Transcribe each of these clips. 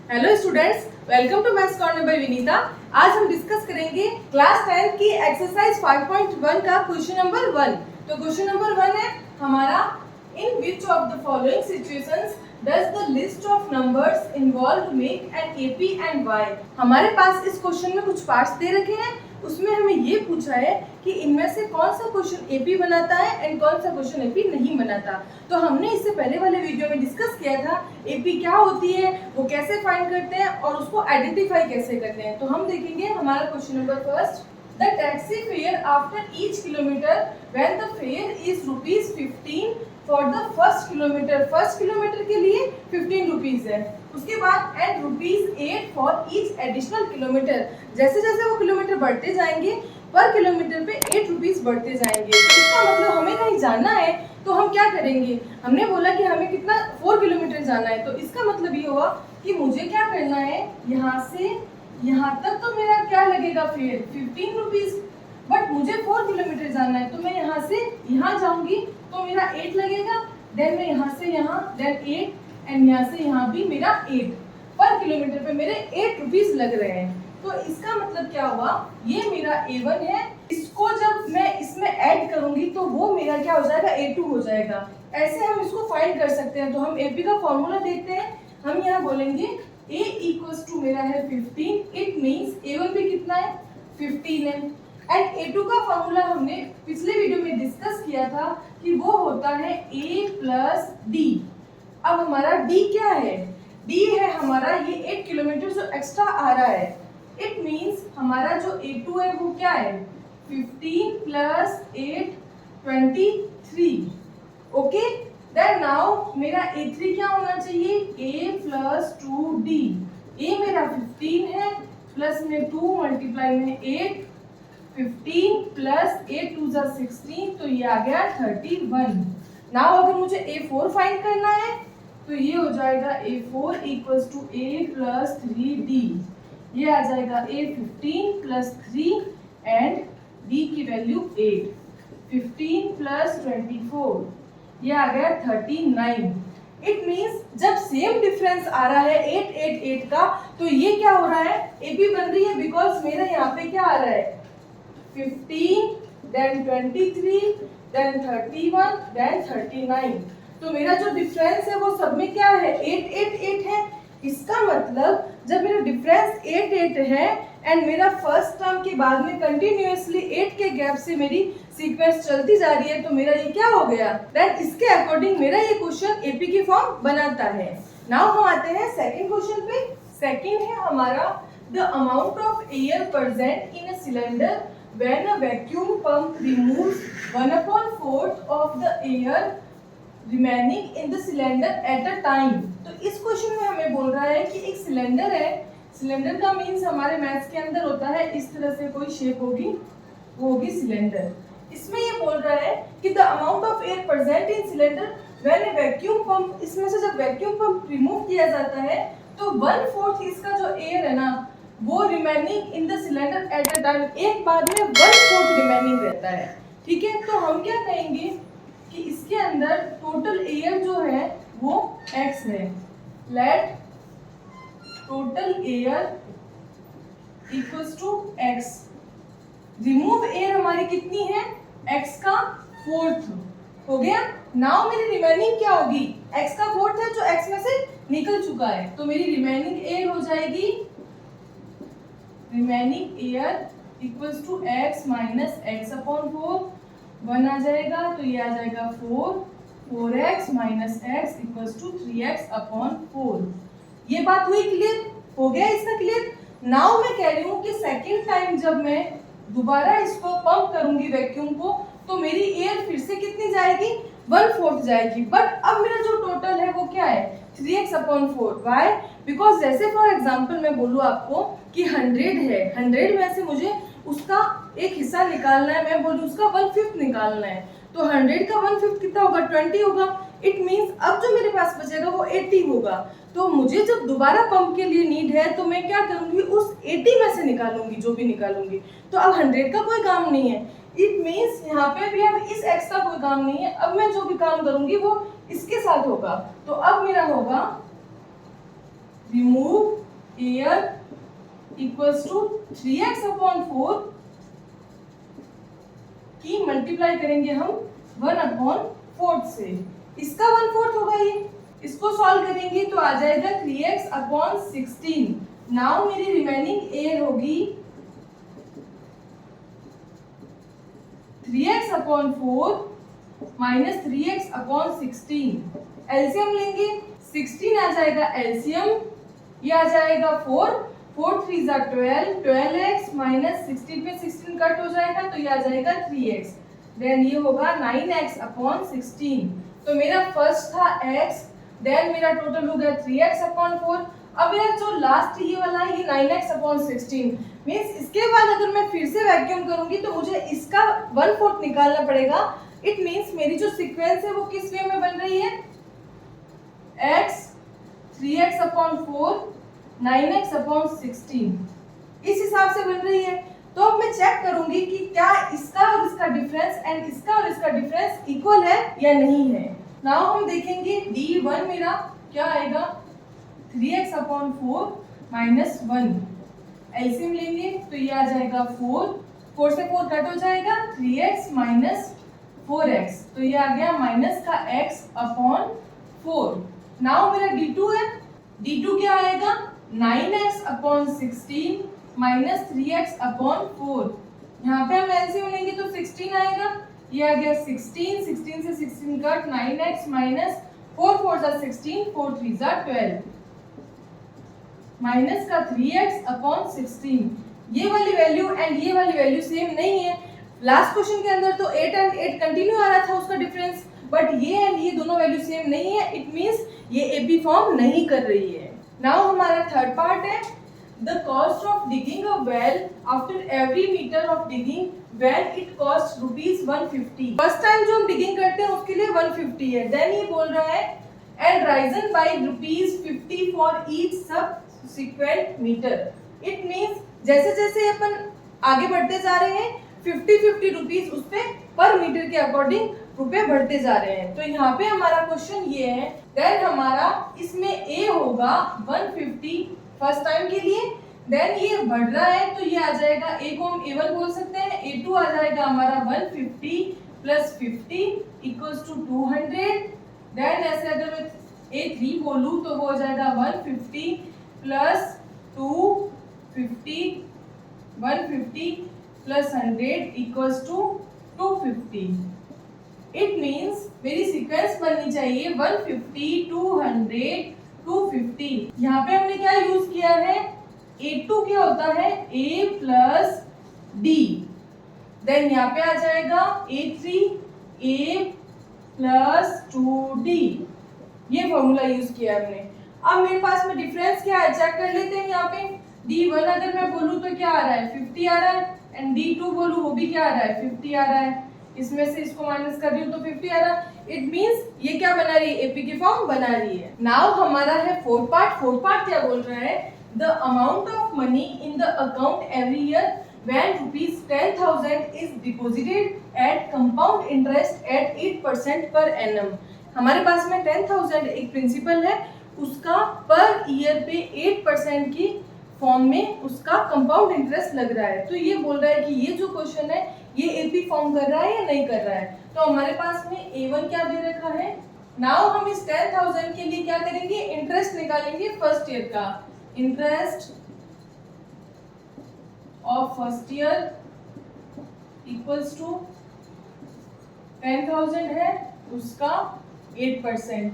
Hello students, welcome to maths corner by Vinita. आज हम discuss करेंगे क्लास 10 की एक्सरसाइज 5.1 का क्वेश्चन नंबर 1। तो क्वेश्चन नंबर 1 है हमारा, in which of the following situations does the list of numbers involved make an AP and Y. हमारे पास इस क्वेश्चन में कुछ पार्ट्स दे रखे हैं, उसमें हमें ये पूछा है कि इनमें से कौन सा क्वेश्चन एपी बनाता है एंड कौन सा क्वेश्चन एपी नहीं बनाता। तो हमने इससे पहले वाले वीडियो में डिस्कस किया था एपी क्या होती है, वो कैसे फाइंड करते हैं और उसको आइडेंटिफाई कैसे करते हैं। तो हम देखेंगे हमारा question number first, the taxi fare after each kilometre when the fair is ₹15 for the first kilometre. First kilometre के लिए 15 रुपीज है, उसके बाद and ₹8 for each additional kilometre. जैसे जैसे वो किलोमीटर बढ़ते जाएंगे पर किलोमीटर पे 8 रुपीज बढ़ते जाएंगे। इसका मतलब हमें कहीं जाना है तो हम क्या करेंगे, हमने बोला कि हमें कितना 4 किलोमीटर जाना है, तो इसका मतलब ये हुआ कि मुझे क्या करना है, यहाँ से यहाँ तक तो मेरा क्या लगेगा फेयर 15 रुपीज, बट मुझे 4 किलोमीटर जाना है तो मैं यहाँ से यहाँ जाऊंगी तो मेरा 8 लगेगा, देन मैं यहाँ से यहाँ, देन 8 एंड यहाँ से यहाँ भी मेरा 8 पर किलोमीटर पे मेरे 8 रुपीज लग रहे हैं। तो इसका मतलब क्या हुआ, ये मेरा A1 है, इसको जब मैं इसमें ऐड करूंगी तो वो मेरा क्या हो जाएगा, A2 हो जाएगा। ऐसे हम इसको फाइंड कर सकते हैं। तो हम AP का फॉर्मूला देखते हैं। हम यहाँ बोलेंगे A इक्वल्स टू मेरा है 15, इट मीन्स A1 भी कितना है 15 है। एंड A2 का फॉर्मूला हमने पिछले वीडियो में डिस्कस किया था कि वो होता है A प्लस D। अब हमारा D क्या है, D है हमारा ये 8 किलोमीटर जो एक्स्ट्रा आ रहा है। इट मीन्स हमारा जो A2 है वो क्या है 15 प्लस 8 23। ओके, देन नाउ मेरा A3 क्या होना चाहिए, A प्लस 2D। A मेरा 15 है, प्लस में 2 मल्टीप्लाई में 8, 15 प्लस 8 2 16, तो ये आ गया 31। नाउ अगर मुझे A4 फाइंड करना है तो ये हो जाएगा A4 equals to A plus 3D। ये आ जाएगा A 15 प्लस 3 एंड D की वैल्यू 8, 15 प्लस 24, ये आ गया 39। इट मीन्स जब सेम डिफरेंस आ रहा है 8 8 8 का, तो ये क्या हो रहा है, AP बन रही है, बिकॉज मेरा यहाँ पे क्या आ रहा है 15, then 23, then 31, then 39। तो मेरा जो डिफरेंस है वो सब में क्या है 8 8 8 है। इसका मतलब जब मेरा डिफरेंस 8 8 है एंड मेरा फर्स्ट टर्म के बाद में कंटिन्यूअसली 8 के गैप से मेरी सीक्वेंस चलती जा रही है, तो मेरा ये क्या हो गया, देन इसके अकॉर्डिंग मेरा ये क्वेश्चन एपी की फॉर्म बनाता है। नाउ हम आते हैं सेकंड क्वेश्चन पे। सेकंड है हमारा, the amount of air present in a cylinder when a vacuum pump removes 1/4 of the air remaining in the cylinder at a time। तो इस क्वेश्चन में हमें बोल रहा है कि एक सिलेंडर है, सिलेंडर का मीन्स हमारे मैथ्स के अंदर होता है इस तरह से कोई शेप होगी, वो होगी सिलेंडर। इसमें ये बोल रहा है कि the amount of air present in cylinder when A vacuum pump, इसमें से जब वैक्यूम पंप रिमूव किया जाता है तो 1/4 इसका जो एयर है ना वो remaining in the cylinder at a time, एक बाद में 1/4 रिमेनिंग रहता है। ठीक है, तो हम क्या कहेंगे कि इसके अंदर टोटल एयर जो है वो x है। Let total air equals to x। Remove air हमारी कितनी है, x का 4th हो गया। नाउ मेरी रिमेनिंग क्या होगी, x का 4th है जो x में से निकल चुका है, तो मेरी रिमेनिंग एयर हो जाएगी remaining air equals to x minus x upon 4, 1 आ जाएगा तो ये आ जाएगा 4x minus x equals to 3x upon 4। ये बात हुई क्लियर, हो गया इसका क्लियर। नाउ मैं कह रही हूँ कि सेकेंड टाइम जब मैं दोबारा इसको पंप करूंगी वैक्यूम को, तो मेरी एयर फिर से कितनी जाएगी 1/4 जाएगी, बट अब मेरा जो टोटल है वो क्या है 3x अपॉन 4। वाई, बिकॉज जैसे फॉर एग्जाम्पल मैं बोलूँ आपको कि 100 है, 100 में से मुझे उसका एक हिस्सा निकालना है, मैं बोलूँ उसका 1/5 निकालना है, तो 100 का 1/5 कितना होगा 20 होगा। इट मीन्स अब जो मेरे पास बचेगा वो 80 होगा। तो मुझे जब दोबारा पंप के लिए नीड है तो मैं क्या करूँगी, उस 80 में से निकालूंगी जो भी निकालूंगी। तो अब 100 का कोई काम नहीं है, इट मीन्स यहाँ पे भी अब इस x का कोई काम नहीं है। अब मैं जो भी काम करूंगी वो इसके साथ होगा। तो अब मेरा होगा remove air equals to 3x/4 की मल्टीप्लाई करेंगे हम 1/4 से। इसका 1/4 होगा ये, इसको सॉल्व करेंगे तो आ जाएगा 3x/16। नाउ मेरी रिमेनिंग एयर होगी 3x/4 माइनस 3x/16। एलसीएम लेंगे, 16 आ जाएगा एलसीएम, ये आ जाएगा 4 3 जा 12, 12x माइनस 16 पे 16 कट हो जाएगा तो ये आ जाएगा 3x। देन ये होगा 9x/16। तो मेरा फर्स्ट था x, देन मेरा टोटल हो गया 3x/4। अब यार जो लास्ट ये वाला है ये 9x/16 मींस इसके बाद अगर मैं फिर से वैक्यूम करूंगी तो मुझे इसका 1/4 निकालना पड़ेगा। इट मींस मेरी जो सीक्वेंस है वो किस वे में बन रही है, x 3x/4 9x/16 इस हिसाब से बन रही है। तो अब मैं चेक करूंगी कि क्या इसका और इसका डिफरेंस एंड इसका और इसका डिफरेंस इक्वल है या नहीं है। नाउ हम देखेंगे D1 मेरा क्या आएगा 3x/4 माइनस 1। एलसीएम लेंगे तो ये आ जाएगा 4 से 4 कट हो जाएगा 3x माइनस 4x तो ये आ गया माइनस का x/4। नाउ मेरा D2 है, D2 क्या आएगा 9x/16 माइनस 3x/4। यहाँ पे हम एलसीएम लेंगे तो 16 आएगा, ये आ गया 16 से 16 कट 9x माइनस 4 जा 16 4 3 जा 12 माइनस का 3x/16। ये वाली वैल्यू एंड ये वाली वैल्यू सेम नहीं है। लास्ट क्वेश्चन के अंदर तो 8 एंड 8 कंटिन्यू आ रहा था उसका डिफरेंस, बट ये एंड ये दोनों वैल्यू सेम नहीं है। इट मींस ये एपी फॉर्म नहीं कर रही है। नाउ हमारा थर्ड पार्ट है the cost of digging a well after every metre of digging well it cost ₹150। First time जो हम डिगिंग करते हैं उसके लिए 150 है। देन ये बोल रहा है and risen by ₹50 for each subsequent metre. It means जैसे जैसे अपन आगे बढ़ते जा रहे हैं 50 रुपीस उस पे पर मीटर के अकॉर्डिंग रुपए बढ़ते जा रहे हैं। तो यहाँ पे हमारा क्वेश्चन ये है, देन हमारा इसमें ए होगा 150 फर्स्ट टाइम के लिए, देन ये बढ़ रहा है तो ये आ जाएगा ए को हम A1 बोल सकते हैं, A2 आ जाएगा हमारा 150 प्लस 50 इक्वल्स टू 200। देन ऐसे अगर मैं A3 बोलूँ तो वो हो जाएगा 150 plus 250 150 plus 100 equals to 250। It means मेरी सीक्वेंस बननी चाहिए 150 200 250। यहाँ पे हमने क्या यूज किया है, A2 क्या होता है A प्लस D, देन यहाँ पे आ जाएगा A3 A प्लस 2D। ये फॉर्मूला यूज किया हमने। अब मेरे पास में डिफरेंस क्या है चेक कर लेते हैं। यहाँ पे D1 अगर मैं बोलूँ तो क्या आ रहा है 50 आ रहा है, एंड D2 बोलूँ वो भी क्या आ रहा है 50 आ रहा है। इसमें से इसको माइनस कर रही हूँ तो 50 आ रहा है। इट मींस ये क्या बना रही है एपी की फॉर्म बना रही है। नाउ हमारा है फोर्थ पार्ट क्या बोल रहा है, the amount of money in the account every year when ₹10,000 is deposited at compound interest at 8% per annum. हमारे पास में 10,000 एक प्रिंसिपल है, उसका पर ईयर पे 8% की फॉर्म में उसका कंपाउंड इंटरेस्ट लग रहा है। तो ये बोल रहा है कि ये जो क्वेश्चन है ये एपी फॉर्म कर रहा है या नहीं कर रहा है। तो हमारे पास में A1 क्या दे रखा है। नाउ हम इस 10,000 के लिए क्या करेंगे, इंटरेस्ट निकालेंगे फर्स्ट ईयर का। Interest of first year equals to 10,000 है उसका 8%,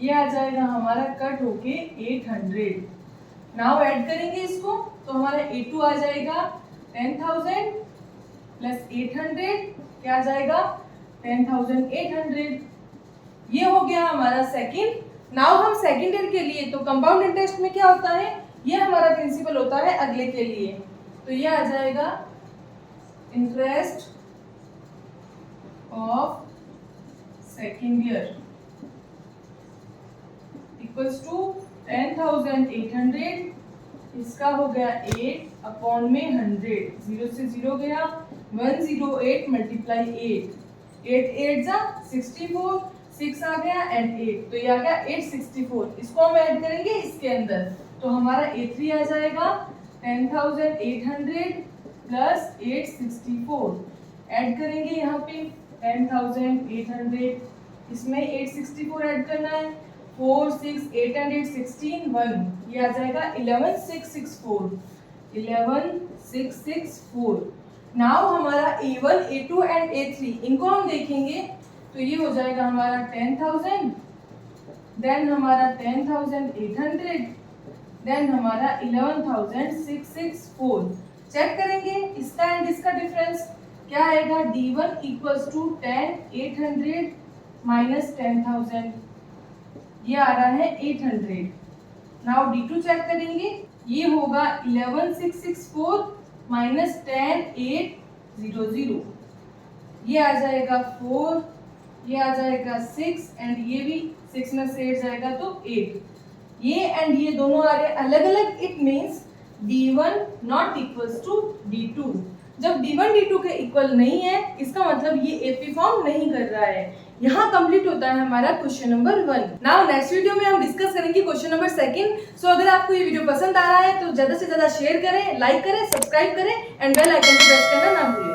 ये आ जाएगा हमारा कट होके 800। नाउ ऐड करेंगे इसको तो हमारा A2 आ जाएगा 10,000 प्लस 800 क्या आ जाएगा 10,800। ये हो गया हमारा सेकंड। नाउ हम सेकंड ईयर के लिए तो कंपाउंड इंटरेस्ट में क्या होता है, ये हमारा प्रिंसिपल होता है अगले के लिए, तो ये आ जाएगा interest of second year equals to 10,800, इसका हो गया 8 अपॉन में 100, 0 से 0 गया 108 मल्टीप्लाई 8 8 जा 64 6 आ गया एंड 8 तो ये आ गया 864। इसको हम ऐड करेंगे इसके अंदर तो हमारा A3 आ जाएगा 10,800 प्लस 864। ऐड करेंगे यहाँ पे 10,800, इसमें 864 ऐड करना है, 4 6 8 and 8 16 1, ये आ जाएगा 11,664। 11,664। नाउ हमारा A1 A2 एंड A3 इनको हम देखेंगे तो ये हो जाएगा हमारा 10,000, देन हमारा 10,800, देन हमारा 11,664। चेक करेंगे इसका एंड इसका डिफरेंस क्या आएगा। D1 इक्वल्स टू 10,800 माइनस 10,000, ये आ रहा है 800। नाउ D2 चेक करेंगे, ये होगा 11,664 माइनस 10,800, ये आ जाएगा 4, ये आ जाएगा 6 एंड ये भी 6 में से 8 जाएगा तो 8। ये एंड ये दोनों आ रहे अलग अलग, it means D1 not equals to D2। जब D1 D2 के इक्वल नहीं है इसका मतलब ये एपी फॉर्म नहीं कर रहा है। यहाँ कंप्लीट होता है हमारा question number 1। Now next video में हम डिस्कस करेंगे क्वेश्चन नंबर 2। सो अगर आपको ये वीडियो पसंद आ रहा है तो ज्यादा से ज्यादा शेयर करें, लाइक करें, सब्सक्राइब करें एंड बेल आइकन को प्रेस करना ना भूलें।